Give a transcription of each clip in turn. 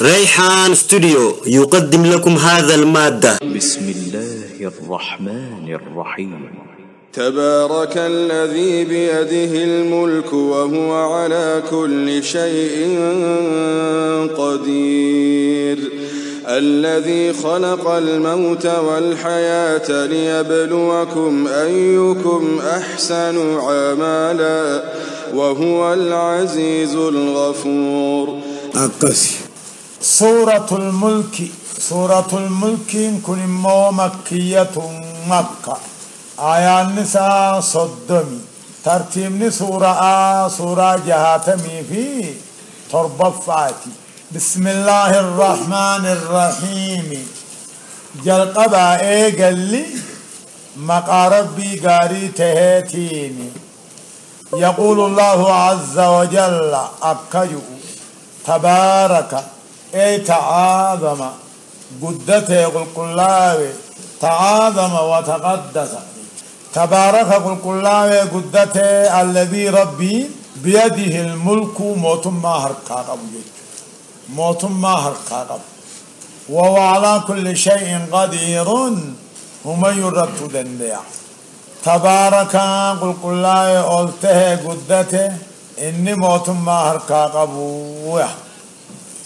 ريحان ستوديو يقدم لكم هذا المادة. بسم الله الرحمن الرحيم. تبارك الذي بيده الملك وهو على كل شيء قدير، الذي خلق الموت والحياة ليبلوكم أيكم أحسن عملا وهو العزيز الغفور. سورة الملك كن مكية مكة، آية النساء صدمي، ترتيب سورة جهاتمي في تربفاتي. بسم الله الرحمن الرحيم. جلقبا قال مقاربي قاري تهيتيني. يقول الله عز وجل أكجو تبارك اي تعاظم قدته يقول كلاوي تعاظم وتقدس. تبارك يقول كلاوي قدته الذي ربي بيده الملك موتم ما هرقاقب موتم ما هرقاقب وهو على كل شيء قدير هم يرد دنديا. تبارك يقول كلاوي قلته قدته إني موتم ما هرقاقب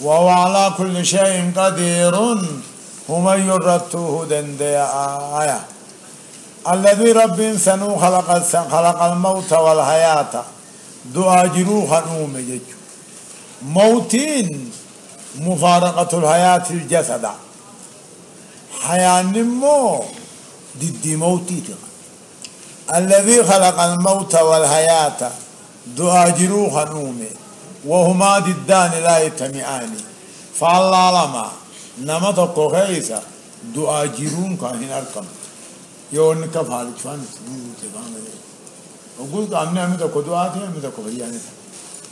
وهو على كل شيء قدير هم يرتوه دنديا آية. الذي رب سنو خلق الموت والحياة دعاجرو خنوم يجو. موتين مفارقة الحياة الجسد، حياة نمو ضد موتي. الذي خلق الموت والحياة دعاجرو خنوم وهما ضدان لا يتمعان. فالله لما نمتك خيسا دعاجرون كاهن أركم يون كفال فان وقلت أمني أمتك دعاتي أمتك بياني.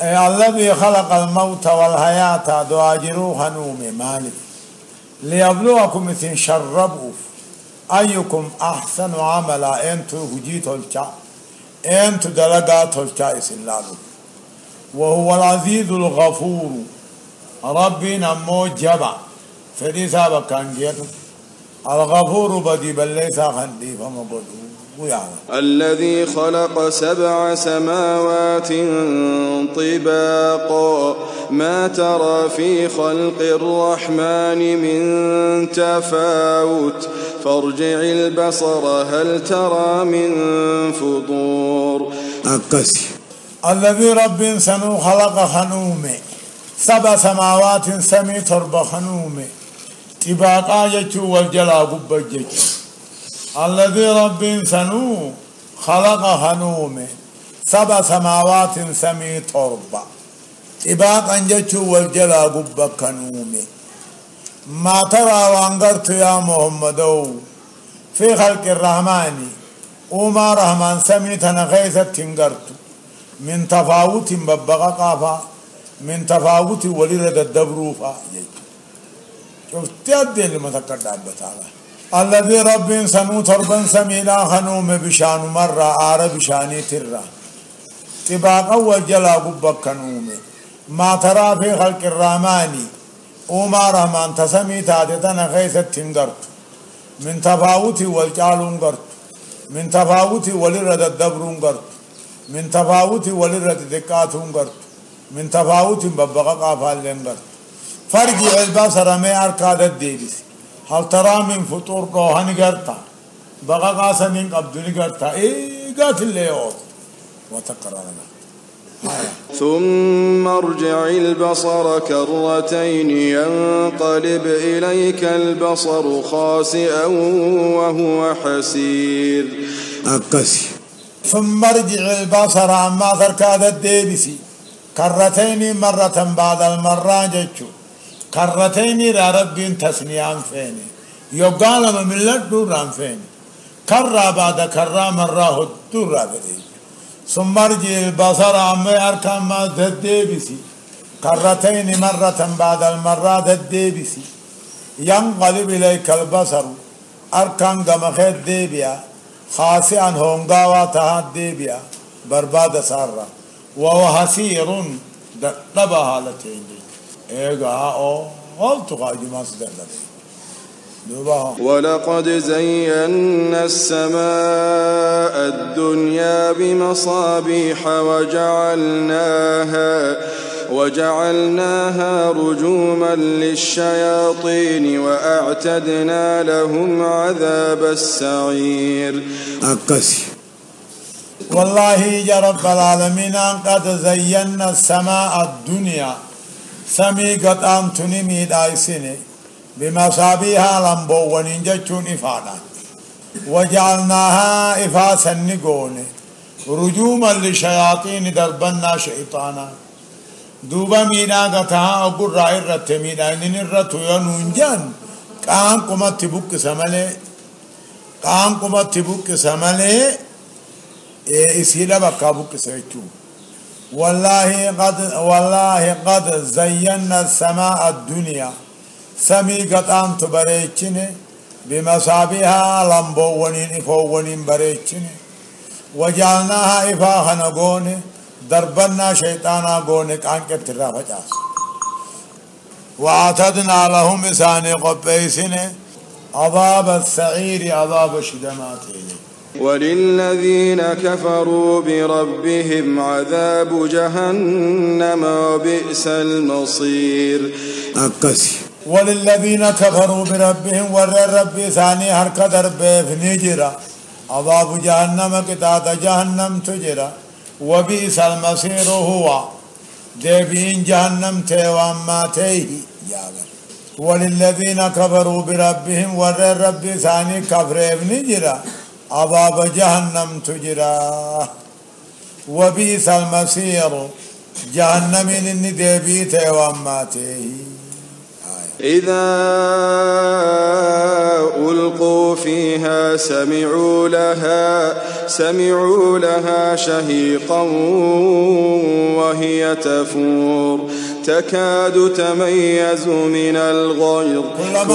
الذي خلق الموت والحياة دعاجرو خنوم مالك ليبلوكم مثل شربوا أيكم أحسن عملا. أنتو هجيت الشا أنتو دلقات الشا إسلالو وهو العزيز الغفور. ربنا موجبا فدي سابق كان جيت الغفور بدي بليس خندي فمقدو. الذي خلق 7 سماوات طباقا ما ترى في خلق الرحمن من تفاوت فارجع البصر هل ترى من فطور. الذي رب سنو خلق خنومي 7 سماوات سمي ترب خنومي طباقا يجو والجلا قب يجو. الذي رب سنو خلق خنومي 7 سماوات سمي ترب طباقا يجو والجلا قب خنومي. ما ترى وانقرت يا محمد في خلق الرحمن وما رحمن سمي تنغيثة تنقرت من تفاوت ببغا قافا من تفاوت ولرد الدبروفا. شفت يدي اللي متكر دابتالا. الذي رب سنو تربا سميلا خنوم بشان مرة آر بشاني ترى طباقا والجلا قبك كنومي. ما ترى في خلق الرحمن وما رحمن تسمي تادتنا غيثة تنقرت من تفاوت والجالون قرت من تفاوت ولرد الدبرون قرت من تفاوت ولرد دكاتون قرت من تفاوت ببقى قافال لنقرت. فرجع البصر ما أركاد الديبس هل ترى من فطور قوهن قرتا بقى قاسمين قبضني قرتا إيه قاتل ليوت وتقرر ثم ارجع البصر كرتين ينقلب إليك البصر خاسئا وهو حسير. ثم ارجع البصر عما تركاد الديبسي كرتين مرة بعد المرة جتشو كرتين را رب تسنيان فيني يقال من لدوران فيني كرة بعد كرة مرة هدورا بدي. ثم ارجع البصر عما أركان ما الديبسي كرتين مرة بعد المرة الديبسي ينقلب إليك البصر أركان قمخيت ديبيا خاسئا هونغاوا تهاد ديبيا برباد سارة وهو حسير دبا حالتين ايغا او قلت قاعد ما صدق ولقد زينا السماء الدنيا بمصابيح وجعلناها رجوما للشياطين وأعتدنا لهم عذاب السعير. والله يا رب العالمين قد زينا السماء الدنيا سمي قد أمتني ميد آيسيني بمصابيها لمبو وننجتون إفادا وجعلناها إفاسا نقوني رجوما للشياطين دربنا شيطانا دوبا ميدا قطها أقول رأي الرت ميدا إنني الرت ينونجان قام قمت تبوك سمالي إسهلا بكابوك سيتو والله قد زينا السماء الدنيا سمي قطعن تبريتشني بمصابيها لمبوونين إفوونين بريتشني وجعلناها إفاها نقوني دربنا شيطانا قوني كانك ترافجاس وعتدنا لهم إساني قبيسني عذاب السعير عذاب شدماتي وللذين كفروا بربهم عذاب جهنم وبئس المصير. وللذين كفروا بربهم والرب ثاني هرك درب فنجرا عذاب جهنم كتاد جهنم تجرا وبئس المصير هو دبين جهنم تيوان ما تيه وللذين كفروا بربهم والرب ثاني كفر فنجرا عذاب جهنم تجرا وبئس المصير جهنم الندبي تيوان ما تيه. إذا ألقوا فيها سمعوا لها شهيقا وهي تفور تكاد تميز من الغيظ كلما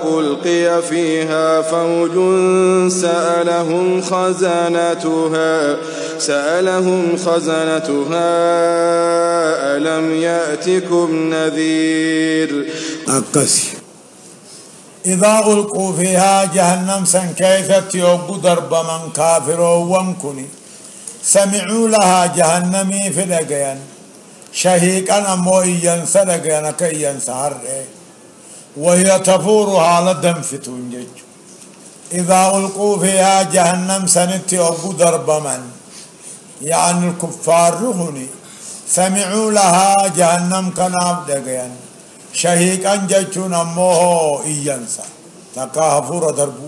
ألقي فيها فوج سألهم خزنتها ألم يأتكم نذير. إذا ألقوا فيها جهنم سنكيثت يوب ضرب من كافر وانكني سمعوا لها جهنمي في لقيان شهيقا أمو إيان سلقيان كيان سهر وهي تفورها لدم فتون. إذا ألقوا فيها جهنم سنت يوب ضرب من يعني الكفار رهني سمعوا لها جهنم كناب دقيان شهيقا جيتون أموه إيانسا تكافور دربو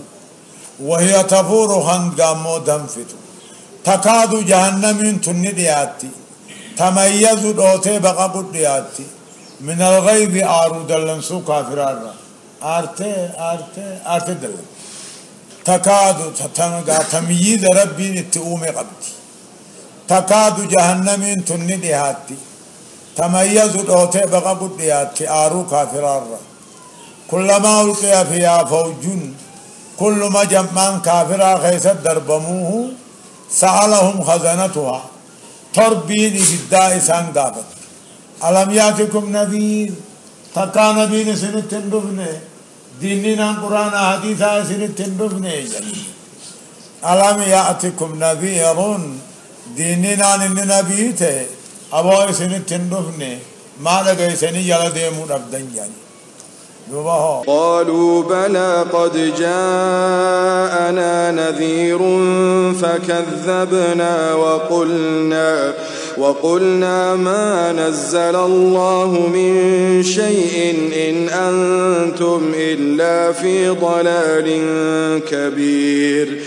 وهي تفور هنگامو دمفتو تكاد جهنم تندياتي تميز دوتي بقى دياتي من الغيظ آرود اللنسو كافرار آرتي دلن تكاد تمييز ربي التؤوم قبتي تكاد جهنم تندياتي تميز دوتي بقى دياتي آرو كافرار كلما ألقي فيها فوج كل ما جمعان كافرا خيست دربموه سألهم خزنتها تربين بالداء سانقابت ألم يأتكم نذير تكا نبين سنتن دفنه ديننا قرآن حديثا سنتن دفنه ألم يأتكم نذير ديننا نبيته أبوه سنتن دفنه ما لقى سني يلديمو ربدن جاني. قالوا بلى قد جاءنا نذير فكذبنا وقلنا ما نزل الله من شيء إن أنتم إلا في ضلال كبير.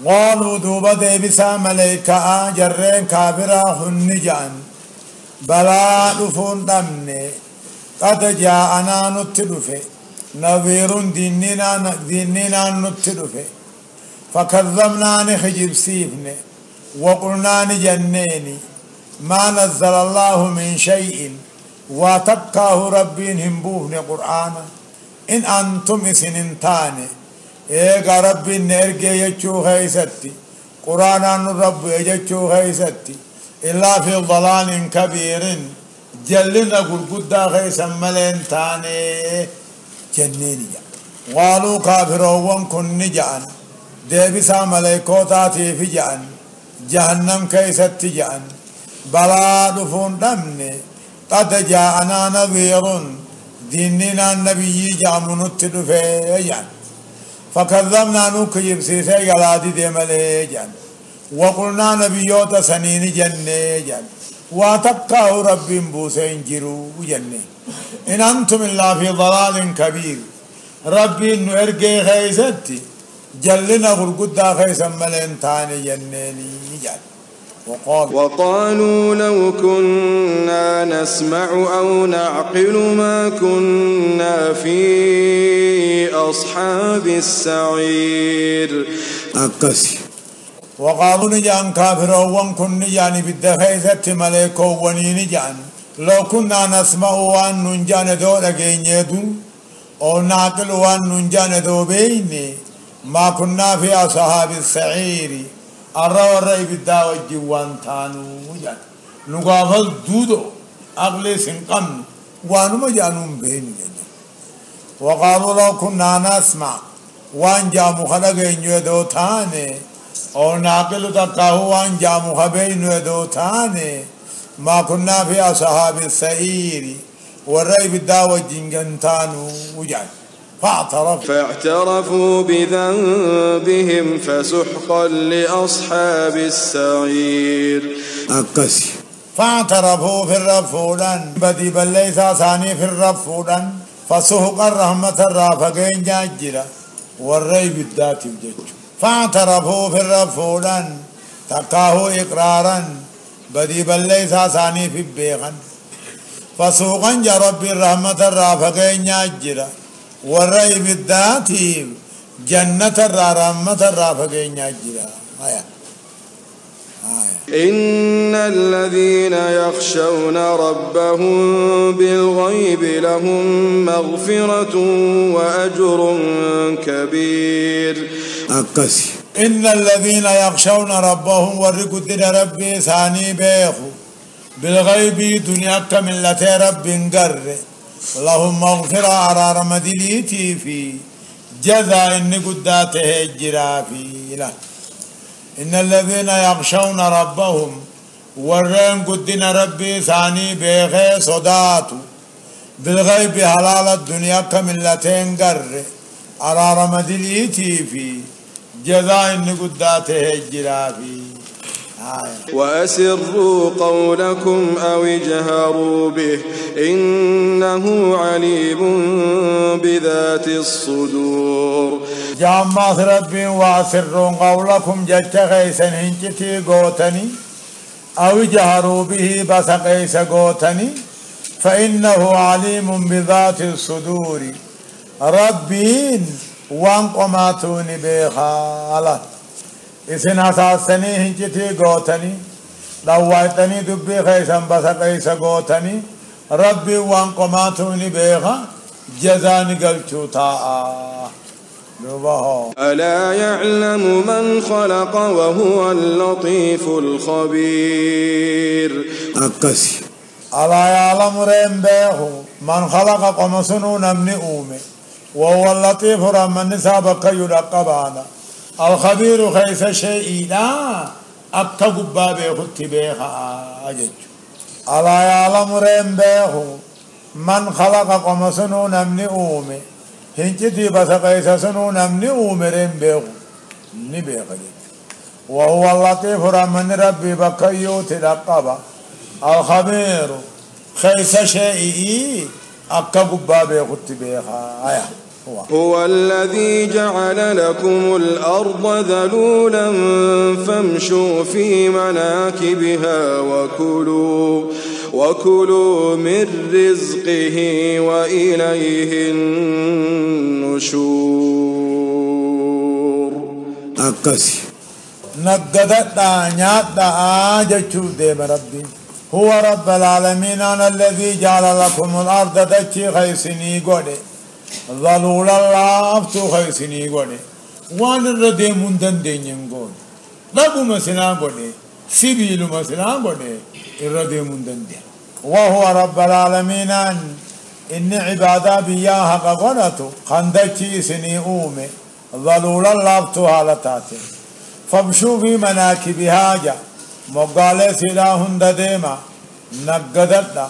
قالوا دوبا ديبسا ملائكة جرين كابرا هنجان بلا دفون دمني قد جاءنا نتدفه نذير ديننا نتدفه فكذبنا نخجب سيفني وقلنا نجنيني ما نزل الله من شيء وتبكاه ربين همبوهن قرآنا إن أنتم إسننتاني إيقا ربين نرقى يجو خيستي قرآنا رب يجو خيستي إلا في ضلال كبير جلنا قرقودا خيسا ملين تاني جنينيا قالوا كافرون كن نجعن ديبسا ملائكوتاتي في جعن جهنم كيست جعن بلا دفون دمني قد جاءنا نذير ديننا النبي جامن التدفيجان فكذبنا نكيب سيسي قلادي دي مليجان وقلنا نبيوت سنين جنيجان واتقاه رب بوسين جرو جني إن أنتم إلا في ضلال كبير ربي نرقي خيستي جلنا غرقودا خيسا ملين تاني جنيني جان وقالوا لو كنا نسمع أو نعقل ما كنا في أصحاب السعير أكسي وقالوا نجان كافرون كن نجاني بالدخيزة ملكو ونينجان لو كنا نسمع وان ننجان دو لكين يدو أو نعقل وان ننجان دو بيني ما كنا في أصحاب السعير الرا والرأي بالدعوة جوان تانو جان نقافل دودو أغلي سنقن وانو مجانون بين جان وقالوا لو كنا نسمع وان جامو خلقين يدو تاني أو ناقل تقاه وان جامو خبين يدو تاني ما كنا في أصحاب السعير والرأي بالدعوة جنجان تانو جان فاعترفوا بذنبهم فسحقا لأصحاب السعير أكسي فاعترفوا في الرفولان بدي بل ليس ثاني في الرفولان فسحقا رحمة الرافقين جاجرة والريب الذات الجج فاعترفوا في الرفولان تقاه إقرارا بدي بل ليس ثاني في البيغن فسحقا جرب الرحمة الرافقين جاجرة والرأي بالذاتي جنة الرحمة الرافقين يجرى إن الذين يخشون ربهم بالغيب لهم مغفرة وأجر كبير أكسي إن الذين يخشون ربهم ورقدن ربي ثاني بيخو بالغيب دنيا كملة رب قرر لهم مغفرة عرار مدليتي في جزاء قداته الجرافي له إن الذين يخشون ربهم ورين قدنا ربي ثاني بيخي صداتو بالغيب حلال الدنيا كملتين قر عرار مدليتي في جزاء قداته الجرافي وأسروا قولكم أو اجهروا به إنه عليم بذات الصدور جامعات ربي وأسروا قولكم جت غيسا هنجتي قوتني أو اجهروا به بس غيس قوتني فإنه عليم بذات الصدور ربين وانقماتوني بخالة إسن أساسني هنجتي قوتني لوائتني دبي خيسا بس قيس قوتني ربي وانقماتوني بيخا جزاني قلتو تاء ألا يعلم من خلق وهو اللطيف الخبير أكسي ألا يعلم رين بيخو من خلق قمسنو نمني أومي وهو اللطيف رمى نسابك يلقبانا الخبير خيس شيء لا أكتب بابي خط بيخا أجج ألا يعلم رين بيخو من خلق قمسنو نمني أومي هنجتي بس قيس سنو نمني أومي رين بيخو نبيخ وهو اللطيف رمى ربي بكيو تلقبا الخبير خيس شيء أكتب بابي خط بيخا هو الذي جعل لكم الأرض ذلولا فامشوا في مناكبها وكلوا من رزقه وإليه النشور أكسي نقدت نيات آجتشو ديم ربي هو رب العالمين أنا الذي جعل لكم الأرض دتشي خيسني قولي ظلول الله أفتو خيسني قولي وان الردي مندن دينين قولي لابو مسنا قولي سبيل مسنا قولي الردي مندن دين وهو رب العالمين إن عبادا بياها قبلته خندكي سني أومي ظلولا لابتها لتاتي فامشوا في مناكبها جا مقالة سلاهن ديما نقدرنا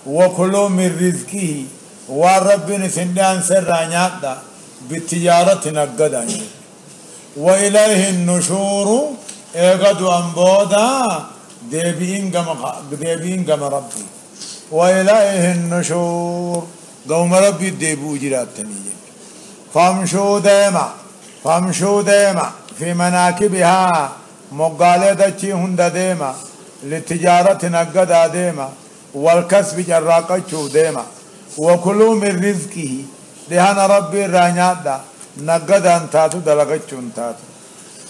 وكلوا من رزقه والرب نسندان سرانياتا بالتجارة نقدان وإليه النشور اقد أنبودا ديبين قم ربي وإليه النشور قوم ربي ديبو جراتني فامشوا ديما في مناكبها مقالة دچي هند ديما للتجارة نقدا ديما والكسب جراقة ديما وكلوا من رزقه لهنا ربي رانيادا نقدا انتاتو دلقچو انتاتو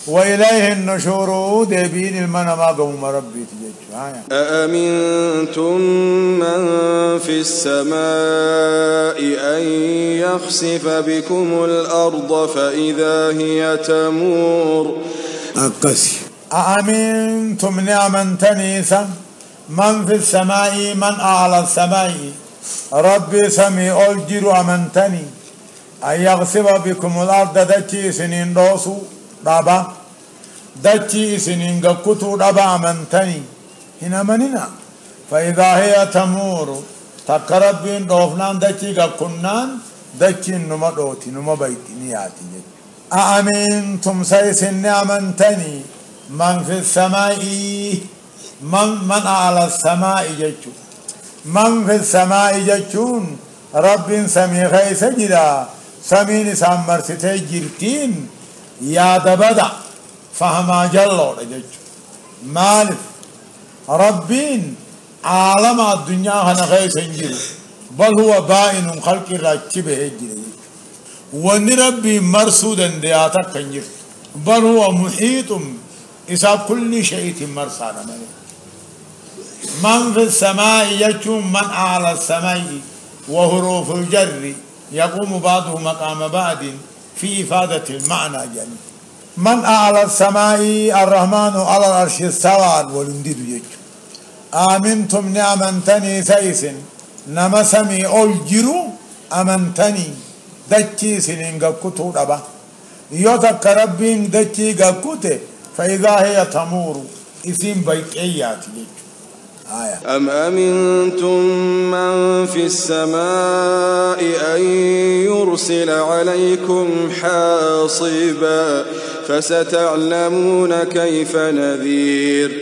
وإليه النشور ديبين المنما قوم ربي تجيجو أأمنتم من في السماء أن يخسف بكم الأرض فإذا هي تمور أأمنتم نعما تنيسا من في السماء من أعلى السماء ربي سمي ألجر أمنتني أن يغسب بكم الأرض دچي سنين روسو رابا دچي سنين قكتو رابا أمنتني هنا مننا فإذا هي تمور تقربين روفنان دچي قكنان دچي نما روتي نما بيتي نياتي أأمنتم سيسن أمنتني من في السماء من على السماء جچو من في السماء جچون رب سمي خيس جدا سمين سامر ستي جرتين يا دبدا فهما جلو جچو مالف ربين عالم الدنيا هنا خيس جر بل هو بائن خلق راكبه جر ون ربي مرصودا دياتك كنجر بل هو محيط إذا كل شيء مرصانا من في السماء يجوم من أعلى السماء وحروف الجر يقوم بعضه مقام بعض في إفادة المعنى جل من أعلى السماء الرحمن على العرش استوى والنديد يجو آمنتم نعمتني سيس نمسمي ألجرو أمنتني دچي سنين قكتو ربا يوتك ربين دچي قكتو فإذا هي تمور اسم بيت ايات أم أمنتم من في السماء أن يرسل عليكم حاصبا فستعلمون كيف نذير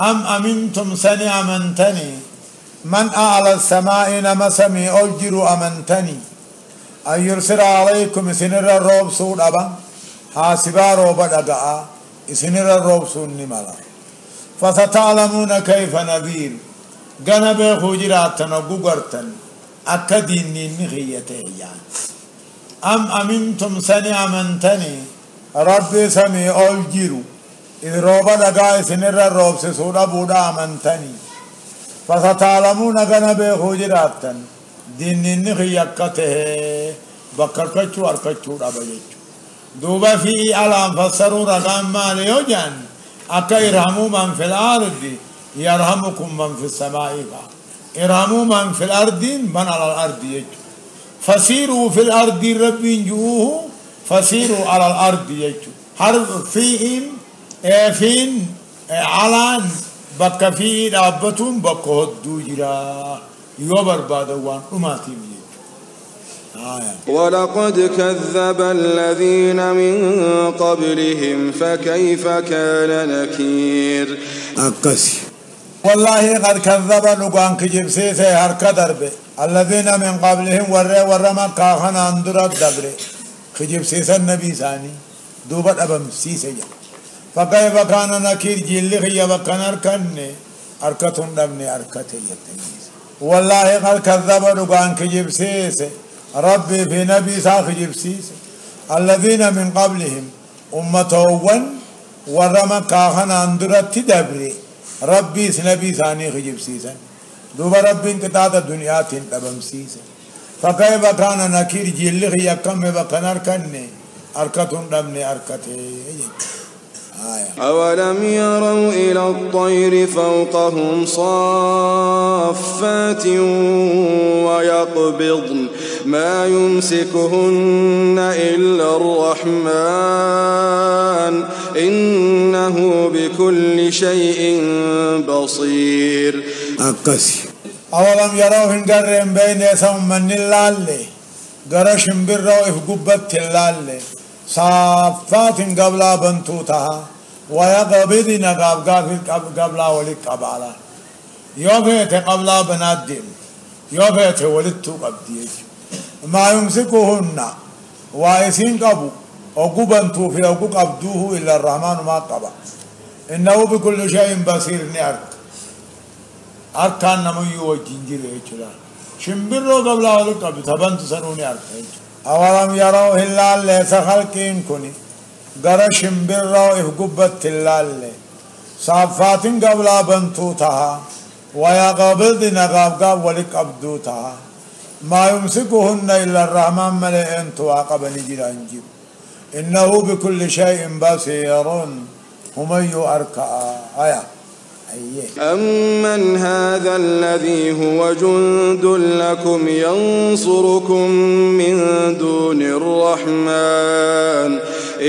أم أمنتم سني أمنتني من أعلى السماء نمسمي ألجر أمنتني أن يرسل عليكم سنر الروب سود أبا حاسبا روبا دقاء سنر الروب سود نمالا فستعلمون كيف نذير جنب خجراتنا غغرتن أكدين نخيته يعني أم أمنتم سني أمنتني ربي سمي ألجر إذ روبا دقاء سنر الروب سود أبودا أمنتني فستعلمون جنب خجراتن دين نخيته بكركچو أركچو ربيچو دوبا في علام فسروا رقام مال يوجان أكا إرهموا من في الأرض يرحمكم من في السماء إرهموا من في الأرض من على الأرض يجو فسيروا في الأرض رب جوه فسيروا على الأرض يجو حرف فيهم فين علان بك في رابطهم بك هدو جرا يوبر بادوان أماتي ولقد كذب الذين من قبلهم فكيف كان نكير والله قد كذب لقان كجب سيسي هركا درب الذين من قبلهم ورى مكا خنا اندر الدبر كجب سيسي النبي ثاني دوبت أبم سيسي فكيف كان نكير جيل خيا بكان أركتون دبني أركتي والله قد كذب لقان كجب سيسي ربي في نبي ساخ جبسيس الذين من قبلهم أمتوون ورمك آخنا اندرت دبري ربي سنبي ثاني خجبسيسا دوب ربي انقطاعت الدنيا تنتبمسيسا فكيف كان نكير جيل خيكم بقنار كني أركتون دمني أركتي أولم يروا إلى الطير فوقهم صافات ويقبضن ما يمسكهن إلا الرحمن إنه بكل شيء بصير. أولم يروا هنقرن بين يسهم من اللالي قرش برو إفقبت اللالي صافات قبلا بنتوتها ويقبضن قبلا ولك قبالا يوفيت قبلا بنادم يوفيت ولدتو قبديج ما يمسكهن وايسين قبو وقبنتو في وقو قبدوه إلا الرحمن ما قبا إنه بكل شيء بصير نعرك أركان نمو وجنجل إيجلا شمبرو قبلا ولك قبل تبنت سنوني أرك أولم يروا هلال ليس خلقين كني غرا شمبرو إفقبت هلال صافات قبلا بنتوتها ويقبضن قبقاب ولك قبدوتها ما يمسكهن إلا الرحمن ملئن تواقب نجل أنجب إنه بكل شيء بصير هم يؤركا آية. أمن هذا الذي هو جند لكم ينصركم من دون الرحمن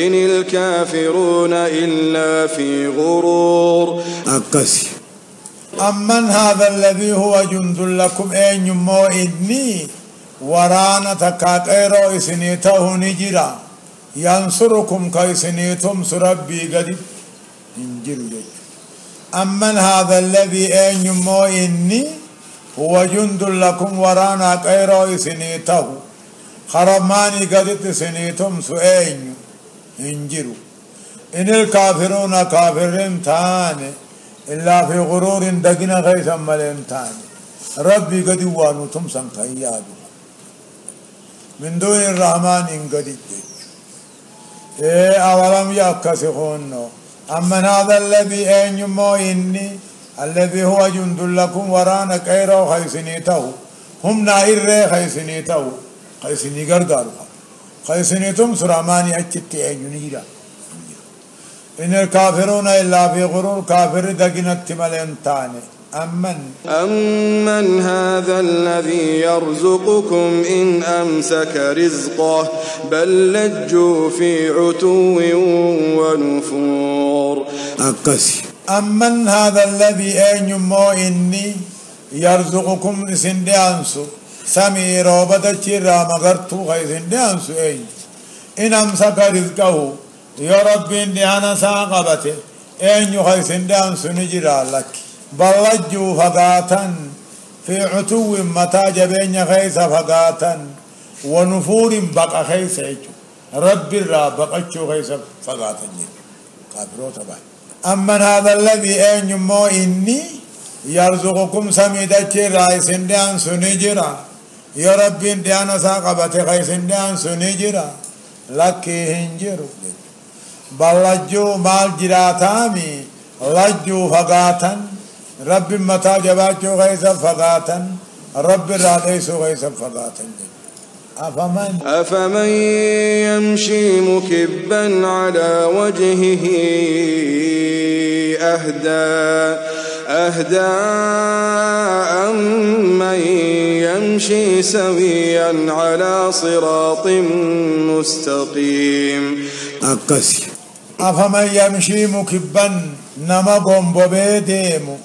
إن الكافرون إلا في غرور. أمن هذا الذي هو جند لكم أين يمو إدني ورانا تكاكيرو إسنيته نجرا ينصركم كيسنيتم سربي قدب انجل. أمن هذا الذي أين يمو إني هو جند لكم ورانا كيرو سنيته خرماني قدت سنيتم سؤين انجروا إن الكافرون كافرين تاني إلا في غرور دقنا غيثا ملين تاني ربي قد وانو تمسن كيادو من دون الرحمن إن قد أولم يكسخون. أمن هذا الذي أين يمو إني الذي هو جند لكم ورانا كيرو خيسنيته هم نائر خيسنيته خيسني قرقارها خيسنيتم سراماني أجت أجنيرا إن الكافرون إلا في غرور كافر دقنت ملين تاني. أمن هذا الذي يرزقكم إن أمسك رزقه بل لجوا في عتو ونفور. أمن هذا الذي أين يمو إني يرزقكم سندانسو سمي روبة شرا مغرتو خي سندانسو أين إن أمسك رزقه يا رب إني أنا ساقبته أين يخي سندانسو نجرى لك بلجوا فقاتا في عتو متى جبين خيس فقاتا ونفور بقى خيس رب الرا بقى خيس فقاتا قابلوا تبعي. أمن هذا الذي أين يمو إني يرزقكم سميدة رايس ديان سنجرا يا رب ديانا ساقبت خيس ديان سنجرا لكي هنجروا بلجوا مال جراتامي لجوا فقاتا رب متى جباتشو غيث فقاتا رب راديسو غيث فقاتا. أفمن يمشي مكبا على وجهه أهدى أمن يمشي سويا على صراط مستقيم. أفمن يمشي مكبا نما قنبوبي ديمو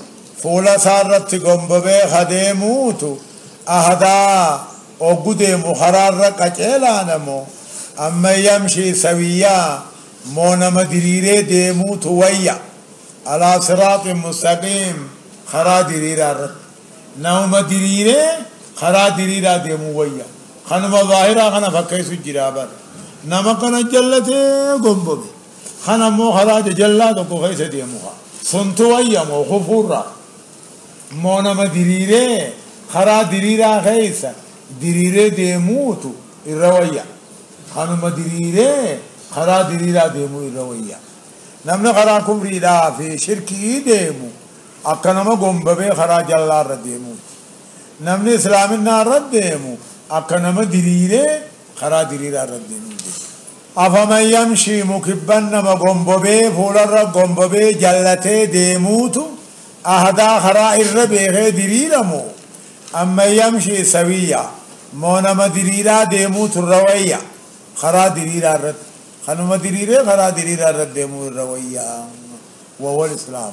فولا سارت قنبوبي خديموتو أهدا وقديمو خرار قجيلا نمو أما يمشي سويا مونما دريري ديموتو ويا على صراط مستقيم خرا دريرا رت نوم دريري خرا دريرا ديمو ويا خنما ظاهرا خنا فكيسو جرابر نما كنا جلته قنبوبي خنا مو خراج جلاد کو خیسه دیموها سنتو ايام خفورا مونا مديريره خرا ديريرا خيسه ديريره ديموتو الرويا خنا مديريره خرا ديريرا ديمو الرويا نمنا خرا كبريدا في شركي ديمو اكنما گومبه خرا جلار ديمو نمنا اسلام النار ديمو اكنما ديريره خرا ديريرا ديمو أفمن يمشي مكبا نما قنببي فولر قنببي جلتي ديموتو أهدا خرائر بيغي دريرمو أما يمشي سويا مونما دريرا ديموت الروية خرا دريرا رد خنما دريرا خرا دريرا رد ديموت الروية وهو الإسلام.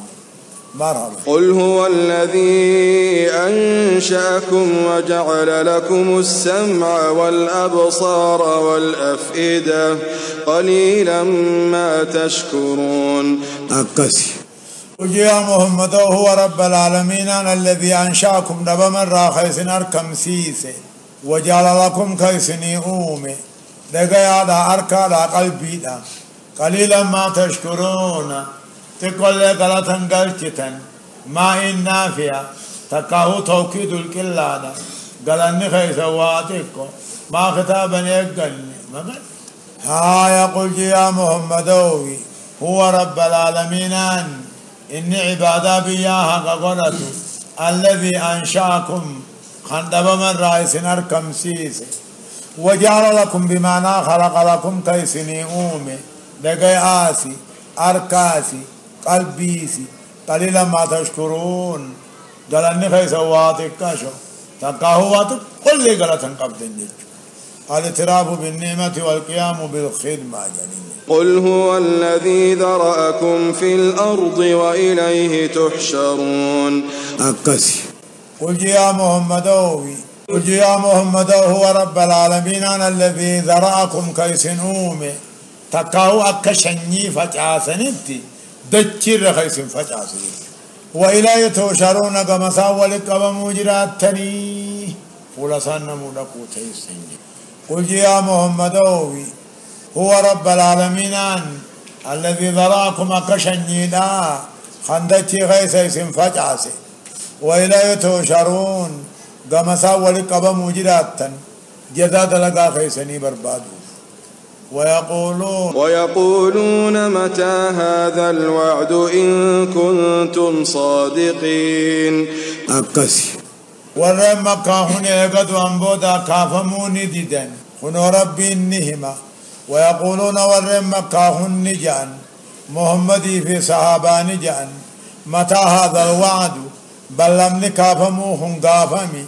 مرحبا. قل هو الذي أنشأكم وجعل لكم السمع والأبصار والأفئدة قليلا ما تشكرون. أكسي يا محمد هو رب العالمين الذي أنشأكم نبما راخيس أركم سيسي وجعل لكم كيسني أومي لقيا دا أركا دا قلبي دا قليلا ما تشكرون تقول لك لا تنقلتن ما إن نافيا تقاو توكيد الكلادة قال أني خيس واتيكو ما خطابني يقلني ها يقول يا محمد هو رب العالمين إني عبادة بياها قلت الذي أنشأكم خندب من رئيس أركم سيسي وجعل لكم بمعنى خلق لكم كيسني أومي لقي آسي أركاسي قلبيسي قليلا ما تشكرون قال أني خيس واتك كشو تقاه واتك كل قلت انقبض النجو الاعتراف بالنعمة والقيام بالخدمة جنين. قل هو الذي ذرأكم في الأرض وإليه تحشرون. أكسي قل يا محمد هو رب العالمين الذي ذرأكم كيسنومي تقاو أكشني فجاسنتي دجر خيس فجاسنتي وإليه تحشرون كما ساولك ومجراتني فلسان مولكو تيسنجي. قل يا محمد هو رب العالمين الذي ذراكم كشنيدا خندتي غيث فجعسي وإليه تحشرون كما ساولك ومجراتا جزاد لك خيسني بربادو. ويقولون متى هذا الوعد إن كنتم صادقين. أكسي ورما كاهن يقد وانبودا كافموني ديدن خنو ربي النهمة. ويقولون ورما كاهن نجان محمد في صحابان جان متى هذا الوعد بل لم نكافموهم قافمي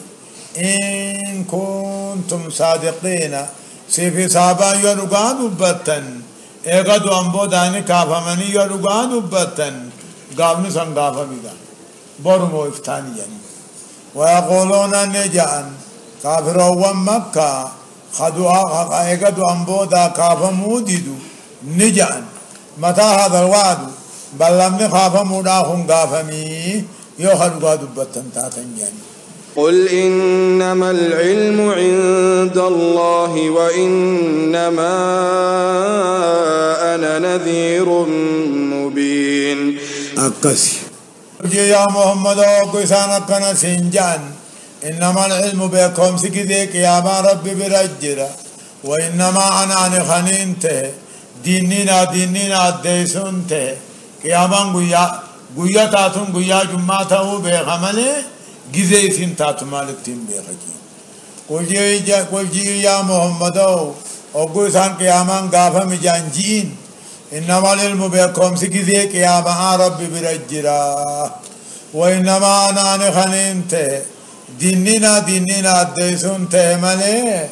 إن كنتم صادقين سيفي صحابان يرغان دبتن يقد وانبودا نكافمني يرغان دبتن قافني سن قافمي برمو افتاني يعني. ويقولون نجان كافروا مكة خدوا ايقدوا انبودا كافمو ديدو نجان متى هذا الوعد بل لم نخافمو داهم كافمي يوخدوا دبتن تاتن يعني. قل إنما العلم عند الله وإنما أنا نذير مبين. أكسي يا محمد وكسانك نسنجان إنما العلم بكم سكذيك يا ما ربي برجرة وإنما أنا خنينته ديننا ديسونته قياما قويا تاتون قويا جمعته بخمله جزي سنتات مالتين بخجين. قل جي يا محمد وكسان قياما قافم جانجين إنما العلم بكم سكذيك يا ما ربي برجرة وإنما أنا خنينته ديننا ديسونته مالي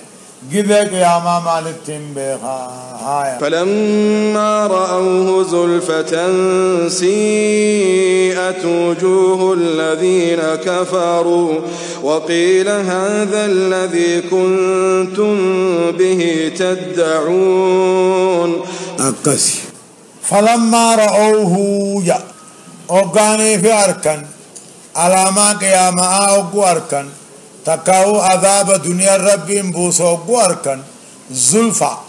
جذك يا ما مالتين بخا. فلما رأوه زلفة سيئت وجوه الذين كفروا وقيل هذا الذي كنتم به تدعون. أكسي فلما رأوه يا أغاني في أركان علامة قيامة أوغو أركان تكاو عذاب دنيا ربي بوس أوغو أركان زلفا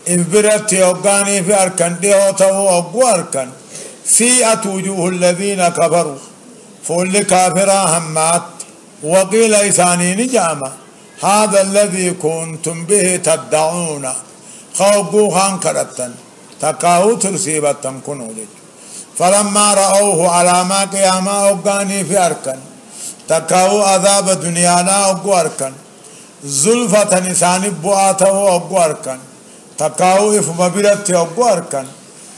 إبرت أغاني في أركان ديوتو أوغو أركان سيئت وجوه الذين كفروا فول كافرا همات وقيل إساني نجامة هذا الذي كنتم به تدعون خوغو خان كرتن تكاو ترسيبتم كنولج. فلما رأوه على ما قياما أوغاني في أركان تكاو عذاب دنيانا أوغو أركان زلفة نسان بواته أوغو أركان تقاو إفما برت أبواركن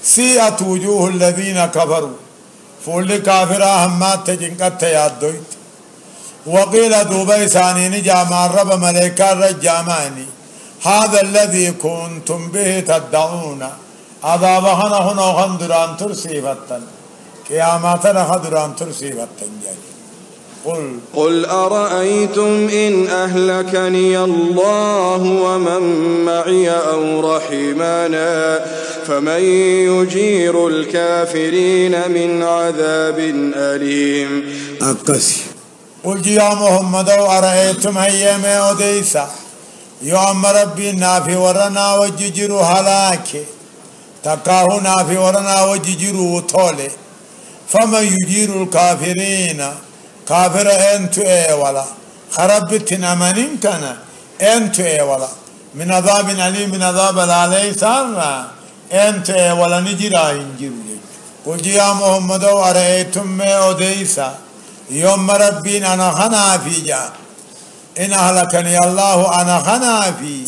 سيئة وجوه الذين كفروا فول كافرا همات تجنقت يادويت وقيل دوبي سانين جامع رب ملائكة رجاماني هذا الذي كنتم به تدعون عذابهنا هنا خندران ترسيفتن قياماتنا خندران ترسيفتن قل أرأيتم إن أهلكني الله ومن معي أو رحمنا فمن يجير الكافرين من عذاب أليم أكسي قل يا محمد أرأيتم هيام أوديسا يوم ربي نافي ورنا وججر هلاك تقاه نافي ورنا وججر طولي فمن يجير الكافرين كافر أنتو ولا خربتنا منين كان أنتو ولا من عذاب أليم من عذاب العلي سارا أنتو ولا نجرا إنجيل قل يا محمد أرأيتم ما أوديسا يوم ربي أنا خنافي جاء إن أهلكني الله أنا خنافي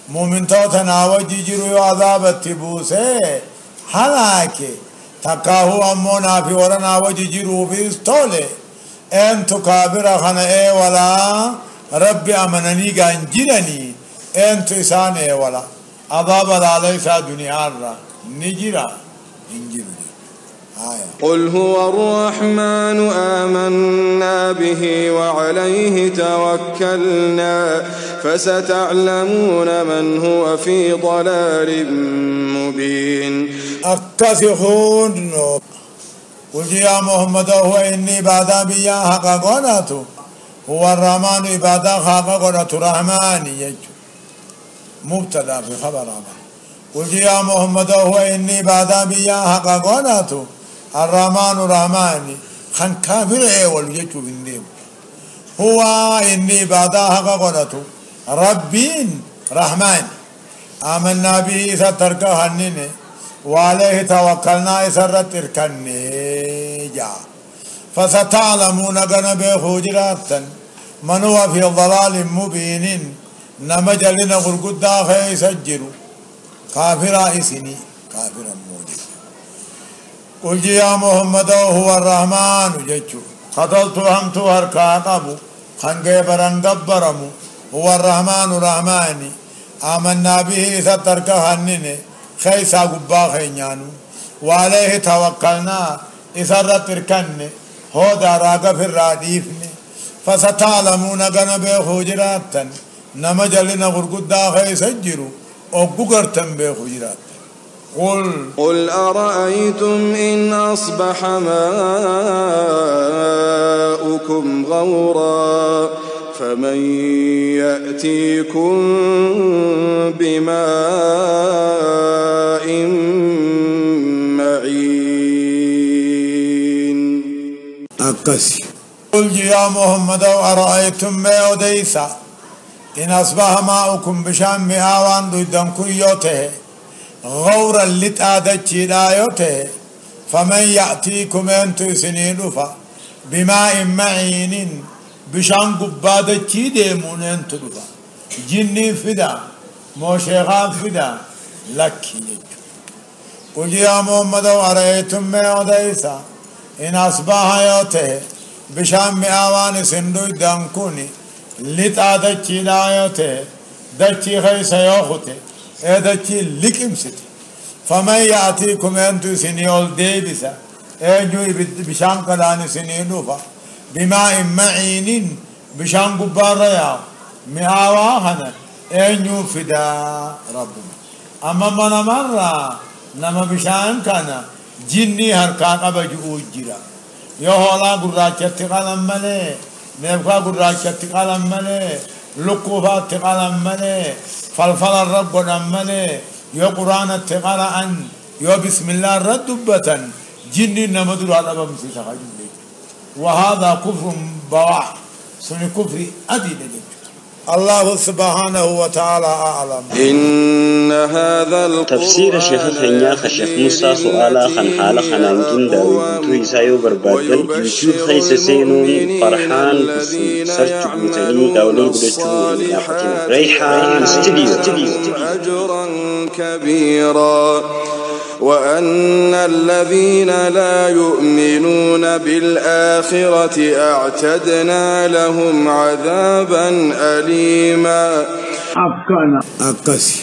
مؤمن توتنا وججر عذاب التبوسي هلاكي تقاه أمونا في ورنا وججر بيستولي أنتو كابرا خنا ولا ربي أمنني جانجرني أنتو إسان ولا عذاب على سا دنيا را نجرا إنجرني قل هو الرحمن آمنا به وعليه توكلنا فستعلمون من هو في ضلال مبين أكسخون قل يا محمد هو إني بعد بيا حقا قناته هو الرحمن عبادا حقا قناته رحمن يجو مبتدا في خبر قل يا محمد هو إني بعد بيا حقا قناته الرحمن رحمن خن كافر اول يجو بنديم هو إني بعد حقا قناته ربين رحمن آمنا به سترك هنين وعليه توكلنا إسرت إركني جا فستعلمون غنبه خجراتا من هو في ضلال مبين نمجلنا غرقدا خي سجر كافر إسني كافر موجود قل يا محمد هو الرحمن جيشو خطلت همتو هركاتبو خنگي برنگبرمو هو الرحمن رحماني آمنا به سترك هنين خيسا قبا خينيانو وعليه توكلنا إسرت إركن هو داراغ في الراديفني فستعلمون غنبه خجراتا نمجلنا غرقدا خيسا جرو وققرتن به خجرات قل أرأيتم إن أصبح ماؤكم غورا فمن يأتيكم بماء معين أكسي قل يا محمد أرأيتم ما أديسا إن أصبح ماؤكم بشام مئاوان دويدن كيوته غورا لتعدد جدايوته فمن يأتيكم أنتو سنين بماء معين بشان قبادة كيدي مونين تلوفا جني فدا موشيغان فدا لك يجو قل يا محمد أرأيتم ما أديسا إن أصبح يوته بشان مئاوان سندوي دانكوني لتعدد كيدايوته دكي خيس يوخوته دكي لكمسته فمن يأتيكم أنتو سنيول ديبسا ايجو بشان قداني سنينوفا بماء معين بشان قبار يا مئاواهنا ايجو فدا ربنا اما من مرة نما بشان كان جني هركاك بجؤو جرا يهولا قراجة قلم ملي نبقى قراجة قلم ملي لقوفا قلم ملي فالفل الرب قلم ملي يو قرآن التقال يو بسم الله الردبة جني نمدر على بمسي سخجل وهذا كفر بواح سن كفر أدي لجد الله سبحانه وتعالى أعلم. إن هذا القرآن تفسير شيخ خنيا خشيخ موسى سؤالا خن حال خنانكين داوي تو يسايو بربادل يوتيوب خيس سينون فرحان سرچ بوتني داونلود بدچو ريحان استديو أجرا كبيرا وأن الذين لا يؤمنون بالآخرة أعتدنا لهم عذابا أليما. أكسي